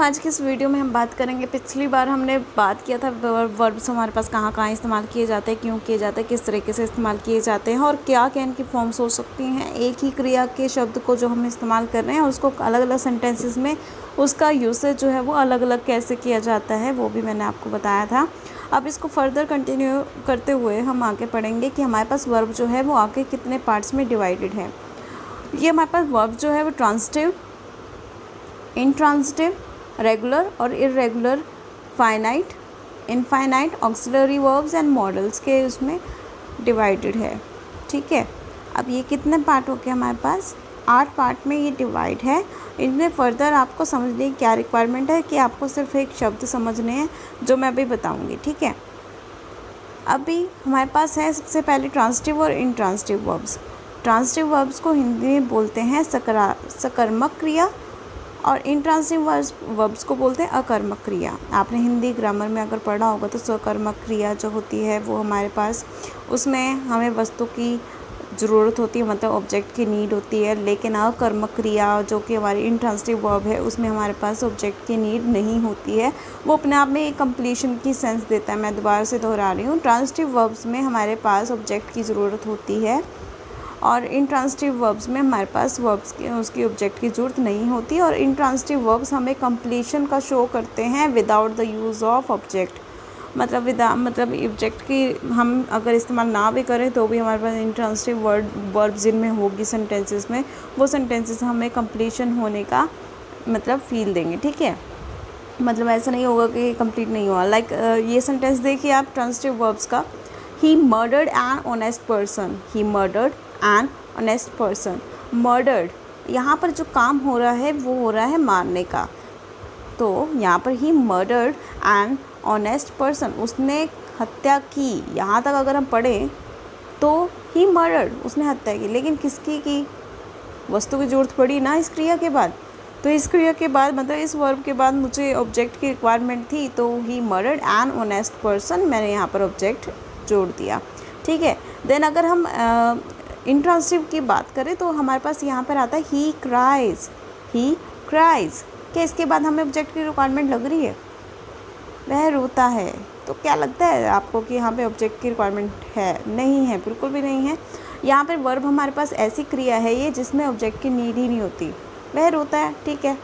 आज की इस वीडियो में हम बात करेंगे, पिछली बार हमने बात किया था वर्ब्स हमारे पास कहाँ कहाँ इस्तेमाल किए जाते हैं, क्यों किए जाते हैं, किस तरीके से इस्तेमाल किए जाते हैं और क्या क्या इनकी फॉर्म्स हो सकती हैं। एक ही क्रिया के शब्द को जो हम इस्तेमाल कर रहे हैं उसको अलग अलग सेंटेंसेस में उसका यूसेज जो है वो अलग अलग कैसे किया जाता है, वो भी मैंने आपको बताया था। अब इसको फर्दर कंटिन्यू करते हुए हम आगे पढ़ेंगे कि हमारे पास वर्ब जो है वो आगे कितने पार्ट्स में डिवाइडेड है। ये हमारे पास वर्ब जो है वो ट्रांजिटिव, इंट्रांजिटिव, रेगुलर और irregular, finite, infinite, auxiliary verbs and models के उसमें डिवाइडेड है। ठीक है, अब ये कितने पार्ट हो गए हमारे पास? 8 पार्ट में ये डिवाइड है। इनमें फर्दर आपको समझने की क्या रिक्वायरमेंट है कि आपको सिर्फ एक शब्द समझने हैं जो मैं अभी बताऊंगी। ठीक है, अभी हमारे पास है सबसे पहले ट्रांजिटिव और इंट्रांजिटिव वर्ब्स। ट्रांजिटिव वर्ब्स को हिंदी में बोलते हैं सकर्मक क्रिया और इंट्रांजिटिव वर्ब्स को बोलते हैं अकर्मक क्रिया। आपने हिंदी ग्रामर में अगर पढ़ा होगा तो सकर्मक क्रिया जो होती है वो हमारे पास, उसमें हमें वस्तु की ज़रूरत होती है, मतलब ऑब्जेक्ट की नीड होती है। लेकिन अकर्मक क्रिया जो कि हमारी इंट्रांजिटिव वर्ब है उसमें हमारे पास ऑब्जेक्ट की नीड नहीं होती है, वो अपने आप में एक कंप्लीशन की सेंस देता है। मैं दोबारा से दोहरा रही हूँ, ट्रांजिटिव वर्ब्स में हमारे पास ऑब्जेक्ट की ज़रूरत होती है और इंट्रांजिटिव वर्ब्स में हमारे पास वर्ब्स की उसकी ऑब्जेक्ट की ज़रूरत नहीं होती। और इंट्रांजिटिव वर्ब्स हमें कंप्लीशन का शो करते हैं without the use of object, मतलब ऑब्जेक्ट की हम अगर इस्तेमाल ना भी करें तो भी हमारे पास इंट्रांजिटिव वर्ब्स जिनमें होगी सेंटेंसेस में, वो सेंटेंसेस हमें कंप्लीशन होने का मतलब फील देंगे। ठीक है, मतलब ऐसा नहीं होगा कि कंप्लीट नहीं हुआ। लाइक ये सेंटेंस देखिए आप ट्रांजिटिव वर्ब्स का, he murdered an honest person, he murdered an honest person. Murdered, यहाँ पर जो काम हो रहा है वो हो रहा है मारने का, तो यहाँ पर he murdered an honest person, उसने हत्या की। यहाँ तक अगर हम पढ़ें तो ही मर्डर्ड, उसने हत्या की, लेकिन किसकी की? वस्तु की जरूरत पड़ी ना इस क्रिया के बाद, तो इस क्रिया के बाद मतलब इस वर्ब के बाद मुझे ऑब्जेक्ट की रिक्वायरमेंट थी, तो he murdered an honest person, मैंने यहाँ पर ऑब्जेक्ट जोड़ दिया। ठीक है, देन अगर हम इंट्रांजिटिव की बात करें तो हमारे पास यहाँ पर आता है ही क्राइज, ही क्राइज। क्या इसके बाद हमें ऑब्जेक्ट की रिक्वायरमेंट लग रही है? वह रोता है। तो क्या लगता है आपको कि यहाँ पे ऑब्जेक्ट की रिक्वायरमेंट है? नहीं है, बिल्कुल भी नहीं है। यहाँ पर वर्ब हमारे पास ऐसी क्रिया है ये जिसमें ऑब्जेक्ट की नीड ही नहीं होती। वह रोता है, ठीक है,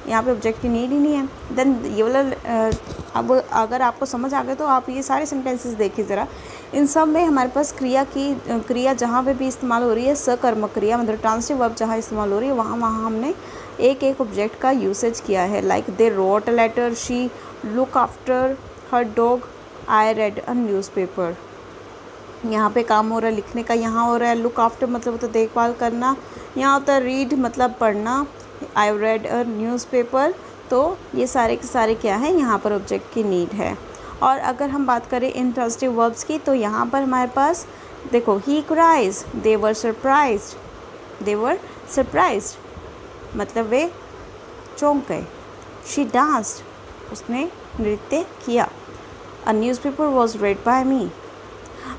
यहाँ पे ऑब्जेक्ट की नीड ही नहीं है। देन ये वाला अब अगर आपको समझ आ गया तो आप ये सारे सेंटेंसेस देखिए ज़रा, इन सब में हमारे पास क्रिया जहाँ पे भी इस्तेमाल हो रही है, सकर्मक क्रिया मतलब ट्रांजिटिव वर्ब जहाँ इस्तेमाल हो रही है वहाँ हमने एक एक ऑब्जेक्ट का यूसेज किया है। Like they wrote a letter, she look after her dog, I read a newspaper. यहाँ पे काम हो रहा है लिखने का, यहाँ हो रहा है लुक आफ्टर मतलब तो देखभाल करना, यहाँ होता है रीड मतलब पढ़ना, आई रेड अ न्यूज़पेपर। तो ये सारे के सारे क्या है, यहाँ पर ऑब्जेक्ट की नीड है। और अगर हम बात करें इंट्रांजिटिव वर्ब्स की तो यहाँ पर हमारे पास देखो, he cries, they were surprised, they were surprised मतलब वे चौंक गए। शी डांस्ड, उसने नृत्य किया। A newspaper was read by me.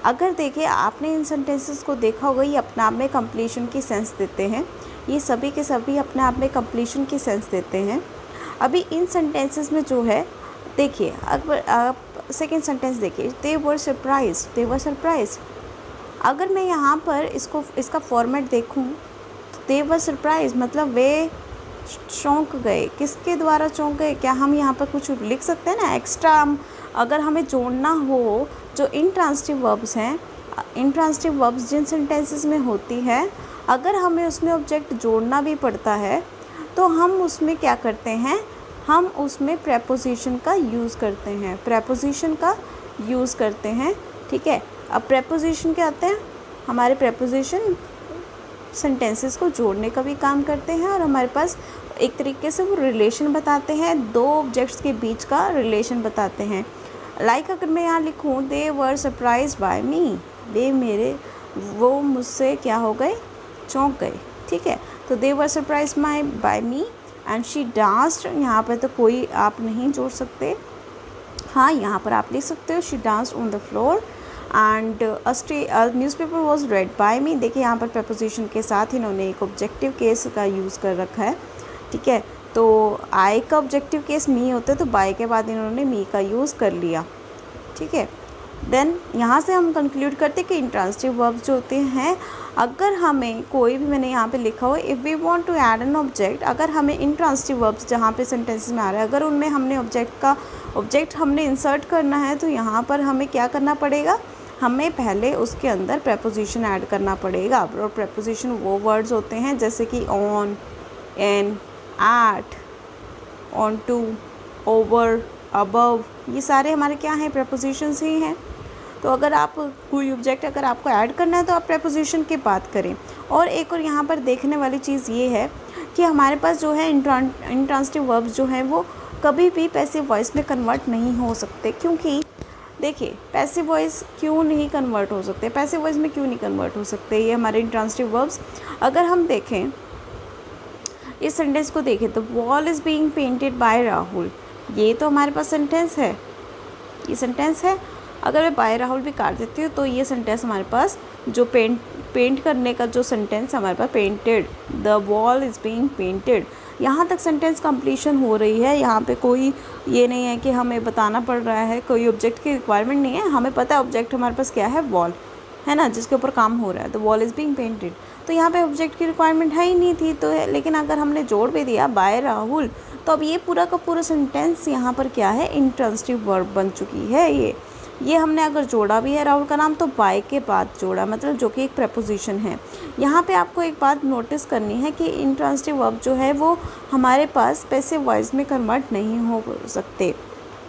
अगर देखिए आपने इन सेंटेंसेस को देखा होगा, ये अपने आप में कंप्लीशन की सेंस देते हैं, ये सभी के सभी अपने आप में कंप्लीशन की सेंस देते हैं। अभी इन सेंटेंसेस में जो है देखिए, अगर आप सेकेंड सेंटेंस देखिए, दे were surprised, they were surprised. अगर मैं यहाँ पर इसका फॉर्मेट देखूँ तो दे वर सरप्राइज्ड मतलब वे चौंक गए। किसके द्वारा चौंक गए? क्या हम यहाँ पर कुछ लिख सकते हैं ना एक्स्ट्रा? अगर हमें जोड़ना हो जो इंट्रांजिटिव वर्ब्स हैं, इंट्रांजिटिव वर्ब्स जिन सेंटेंसेस में होती है, अगर हमें उसमें ऑब्जेक्ट जोड़ना भी पड़ता है तो हम उसमें क्या करते हैं, हम उसमें प्रेपोजिशन का यूज़ करते हैं, प्रेपोजिशन का यूज़ करते हैं। ठीक है, अब प्रेपोजिशन क्या आते हैं? हमारे प्रेपोजिशन सेंटेंसेस को जोड़ने का भी काम करते हैं और हमारे पास एक तरीके से वो रिलेशन बताते हैं, दो ऑब्जेक्ट्स के बीच का रिलेशन बताते हैं। लाइक अगर मैं यहाँ लिखूँ, दे वर सरप्राइज्ड बाय मी, वो मुझसे क्या हो गए, चौंक गए। ठीक है, तो they were surprised by me and she danced, यहाँ पर तो कोई आप नहीं जोड़ सकते। हाँ, यहाँ पर आप लिख सकते हो she danced on the floor and a newspaper was read by me. देखिए यहाँ पर प्रपोजिशन के साथ इन्होंने एक ऑब्जेक्टिव केस का यूज़ कर रखा है। ठीक है, तो आई का ऑब्जेक्टिव केस मी होता है, तो बाय के बाद इन्होंने मी का यूज़ कर लिया। ठीक है, देन यहाँ से हम कंक्लूड करते हैं कि इंट्रांसिटिव वर्ब्स जो होते हैं, अगर हमें कोई भी, मैंने यहाँ पे लिखा हुआ if we want to add an object, अगर हमें इंट्रांसिटिव वर्ब्स जहाँ पे सेंटेंसेस में आ रहा है, अगर उनमें हमने ऑब्जेक्ट हमने इंसर्ट करना है, तो यहाँ पर हमें क्या करना पड़ेगा, हमें पहले उसके अंदर प्रेपोजिशन ऐड करना पड़ेगा। और प्रेपोजिशन वो वर्ड्स होते हैं जैसे कि on, in, at, on to, over, above, ये सारे हमारे क्या हैं, प्रेपोजिशंस ही हैं। तो अगर आप कोई ऑब्जेक्ट अगर आपको ऐड करना है तो आप प्रेपोजिशन की बात करें। और एक और यहाँ पर देखने वाली चीज़ ये है कि हमारे पास जो है इंट्रांसिटिव वर्ब्स जो हैं वो कभी भी पैसिव वॉइस में कन्वर्ट नहीं हो सकते। क्योंकि देखिए, पैसिव वॉइस क्यों नहीं कन्वर्ट हो सकते, पैसिव वॉइस में क्यों नहीं कन्वर्ट हो सकते ये हमारे इंट्रांसिटिव वर्ब्स। अगर हम देखें इस सेंटेंस को देखें तो wall is being painted bye Rahul, ये तो हमारे पास सेंटेंस है, ये सेंटेंस है। अगर मैं बाय राहुल भी काट देती हूँ तो ये सेंटेंस हमारे पास जो पेंट करने का जो सेंटेंस हमारे पास, painted, the wall is being painted, यहाँ तक सेंटेंस कंप्लीशन हो रही है। यहाँ पे कोई ये नहीं है कि हमें बताना पड़ रहा है, कोई ऑब्जेक्ट की रिक्वायरमेंट नहीं है, हमें पता है ऑब्जेक्ट हमारे पास क्या है, वॉल है ना, जिसके ऊपर काम हो रहा है, the wall is being painted. तो यहाँ पे ऑब्जेक्ट की रिक्वायरमेंट है ही नहीं थी, तो लेकिन अगर हमने जोड़ भी दिया बाय राहुल, तो अब ये पूरा का पूरा सेंटेंस यहाँ पर क्या है, इंट्रांसिटिव वर्ब बन चुकी है। ये हमने अगर जोड़ा भी है राहुल का नाम तो बाय के बाद जोड़ा, मतलब जो कि एक प्रेपोजिशन है। यहाँ पे आपको एक बात नोटिस करनी है कि इंट्रांसिटिव वर्ब जो है वो हमारे पास पैसिव वॉइस में कन्वर्ट नहीं हो सकते।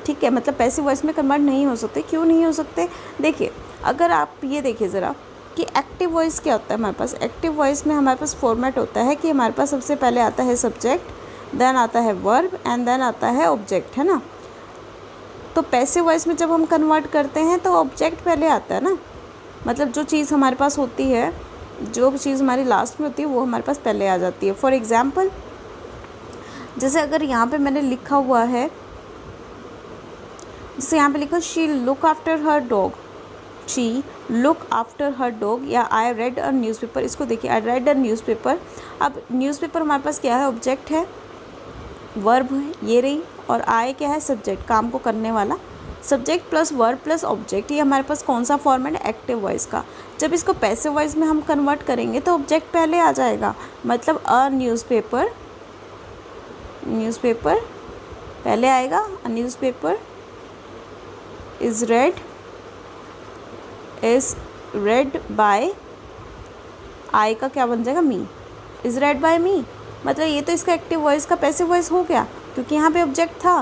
ठीक है, मतलब पैसिव वॉइस में कन्वर्ट नहीं हो सकते। क्यों नहीं हो सकते, देखिए अगर आप ये देखिए ज़रा कि एक्टिव वॉइस क्या होता है हमारे पास। एक्टिव वॉइस में हमारे पास फॉर्मेट होता है कि हमारे पास सबसे पहले आता है सब्जेक्ट, देन आता है वर्ब एंड देन आता है ऑब्जेक्ट, है ना। तो पैसिव वॉइस में जब हम कन्वर्ट करते हैं तो ऑब्जेक्ट पहले आता है ना, मतलब जो चीज़ हमारे पास होती है, जो चीज़ हमारी लास्ट में होती है वो हमारे पास पहले आ जाती है। फॉर एग्ज़ाम्पल, जैसे अगर यहाँ पे मैंने लिखा हुआ है, जैसे यहाँ पे लिखा she look after her dog, she look after her dog, या आई रेड अ न्यूज़पेपर। इसको देखिए, आई रेड अ न्यूज़पेपर। अब न्यूज़पेपर हमारे पास क्या है, ऑब्जेक्ट है, वर्ब है ये रही, और आई क्या है, सब्जेक्ट, काम को करने वाला। Subject plus verb plus object, ये हमारे पास कौन सा फॉर्मेट है, एक्टिव वॉइस का। जब इसको पैसिव वॉइस में हम कन्वर्ट करेंगे तो ऑब्जेक्ट पहले आ जाएगा, मतलब अ न्यूज़पेपर, न्यूज़पेपर पहले आएगा, a newspaper is read by, I का क्या बन जाएगा, me, is read by me. मतलब ये तो इसका एक्टिव वॉइस का पैसिव वॉइस हो गया, क्योंकि यहाँ पे ऑब्जेक्ट था,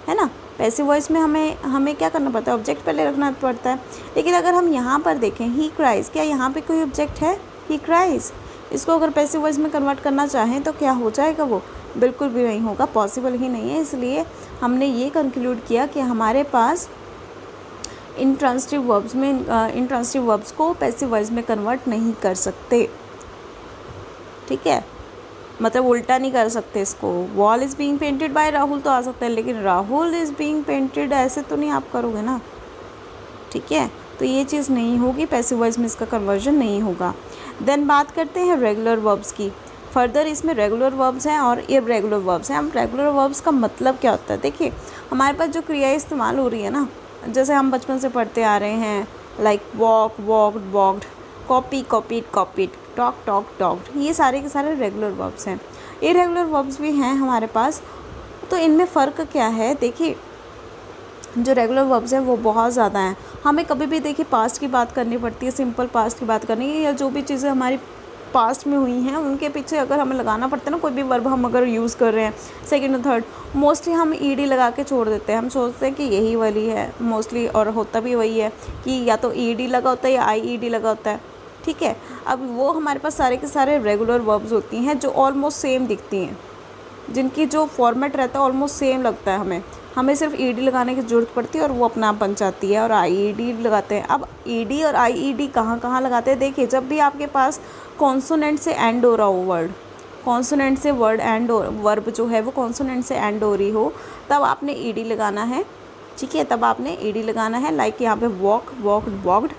है ना। पैसिव वॉइस में हमें क्या करना पड़ता है, ऑब्जेक्ट पहले रखना पड़ता है। लेकिन अगर हम यहाँ पर देखें, ही क्राइज, क्या यहाँ पे कोई ऑब्जेक्ट है, ही क्राइज। इसको अगर पैसिव वॉइस में कन्वर्ट करना चाहें तो क्या हो जाएगा, वो बिल्कुल भी नहीं होगा, पॉसिबल ही नहीं है। इसलिए हमने ये कंक्लूड किया कि हमारे पास इंट्रांसिटिव वर्ब्स को पैसिव वॉइस में कन्वर्ट नहीं कर सकते। ठीक है, मतलब उल्टा नहीं कर सकते इसको। Wall is being painted bye Rahul तो आ सकता है, लेकिन राहुल इज़ बीइंग पेंटेड ऐसे तो नहीं आप करोगे ना। ठीक है, तो ये चीज़ नहीं होगी, पैसिव वॉइस में इसका कन्वर्जन नहीं होगा। देन बात करते हैं रेगुलर वर्ब्स की। फर्दर इसमें रेगुलर वर्ब्स हैं और इर्रेगुलर वर्ब्स हैं। हम रेगुलर वर्ब्स का मतलब क्या होता है, देखिए हमारे पास जो क्रिया इस्तेमाल हो रही है ना, जैसे हम बचपन से पढ़ते आ रहे हैं, like walk, walked, walked, copy, copied, copied, talk, talk, talked, ये सारे के सारे रेगुलर वर्ब्स हैं। इरेगुलर वर्ब्स भी हैं हमारे पास। तो इनमें फ़र्क क्या है, देखिए जो रेगुलर वर्ब्स हैं वो बहुत ज़्यादा हैं। हमें कभी भी देखिए पास्ट की बात करनी पड़ती है, सिंपल पास्ट की बात करनी है, या जो भी चीज़ें हमारी पास्ट में हुई हैं उनके पीछे अगर हमें लगाना पड़ता है ना, कोई भी वर्ब हम अगर यूज़ कर रहे हैं सेकंड और थर्ड, मोस्टली हम ईडी लगा के छोड़ देते हैं। हम सोचते हैं कि यही वाली है मोस्टली, और होता भी वही है कि या तो ईडी लगा होता है या आईईडी लगा होता है। ठीक है, अब वो हमारे पास सारे के सारे रेगुलर वर्ब्स होती हैं जो ऑलमोस्ट सेम दिखती हैं, जिनकी जो फॉर्मेट रहता है ऑलमोस्ट सेम लगता है। हमें सिर्फ ईडी लगाने की ज़रूरत पड़ती है और वो अपना आप बन जाती है, और आईईडी लगाते हैं। अब ईडी और आईईडी कहाँ कहाँ लगाते हैं, देखिए जब भी आपके पास कॉन्सोनेंट से एंड हो रहा हो वर्ड, कॉन्सोनेंट से वर्ड एंड वर्ब जो है वो कॉन्सोनेंट से एंड हो रही हो, तब आपने ईडी लगाना है। ठीक है, तब आपने ईडी लगाना है। लाइक यहाँ पे walk, walked, walked.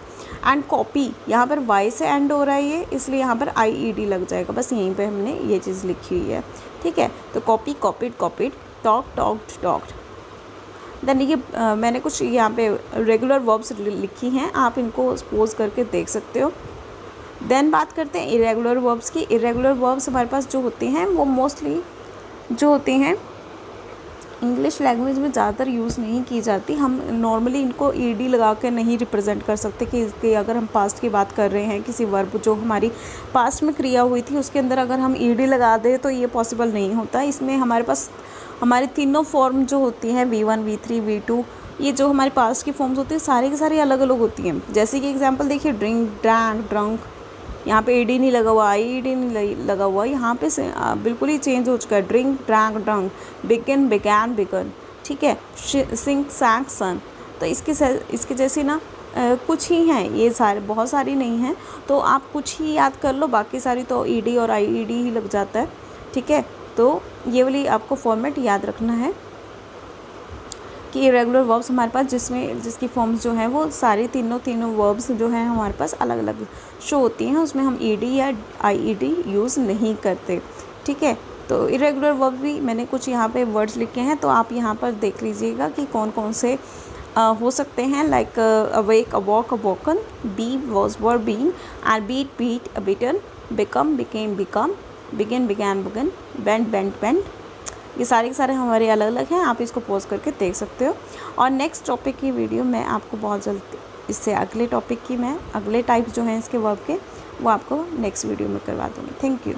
And copy, यहाँ पर वाई से एंड हो रहा है ये, इसलिए यहाँ पर IED लग जाएगा, बस यहीं पे हमने ये चीज़ लिखी हुई है, ठीक है। तो copy, copied, copied, talk, talked, talked. Then ये मैंने कुछ यहाँ पे रेगुलर वर्ब्स लिखी हैं, आप इनको पोज करके देख सकते हो। देन बात करते हैं इरेगुलर वर्ब्स की। इरेगुलर वर्ब्स हमारे पास जो होते हैं वो मोस्टली जो होते हैं इंग्लिश लैंग्वेज में ज़्यादातर यूज़ नहीं की जाती। हम नॉर्मली इनको ED लगा कर नहीं रिप्रेजेंट कर सकते कि अगर हम पास्ट की बात कर रहे हैं, किसी वर्ब जो हमारी पास्ट में क्रिया हुई थी उसके अंदर अगर हम ED लगा दें तो ये पॉसिबल नहीं होता। इसमें हमारे पास हमारी तीनों फॉर्म जो होती हैं V1, V3, V2, ये जो हमारे पास्ट की फॉर्म्स होती हैं सारी की सारी अलग अलग होती हैं। जैसे कि एग्जांपल देखिए, ड्रिंक, ड्रैंक, ड्रंक, यहाँ पे ED नहीं लगा हुआ, IED नहीं लगा हुआ, यहाँ पे बिल्कुल ही चेंज हो चुका है। Drink, drank, drunk, begin, began, begun, ठीक है। सिंग, सैंग, सन। तो इसके जैसे ना कुछ ही हैं, ये सारे बहुत सारी नहीं हैं, तो आप कुछ ही याद कर लो, बाकी सारी तो ED और IED ही लग जाता है, ठीक है। तो ये वाली आपको फॉर्मेट याद रखना है कि इरेगुलर वर्ब्स हमारे पास जिसकी फॉर्म्स जो हैं वो सारी तीनों वर्ब्स जो हैं हमारे पास अलग अलग शो होती हैं, उसमें हम ED या IED यूज़ नहीं करते, ठीक है। तो इरेगुलर वर्ब भी मैंने कुछ यहाँ पे वर्ड्स लिखे हैं, तो आप यहाँ पर देख लीजिएगा कि कौन कौन से हो सकते हैं। Like awake, awoke, awoken, be, was, were, being, and beat, beat, beaten, become, became, become, begin, began, begun, bent, bent, bent. ये सारे के सारे हमारे अलग अलग हैं, आप इसको पॉज करके देख सकते हो। और नेक्स्ट टॉपिक की वीडियो मैं आपको बहुत जल्द इससे अगले टॉपिक की मैं अगले टाइप्स जो हैं इसके वर्ब के वो आपको नेक्स्ट वीडियो में करवा दूँगी। Thank you.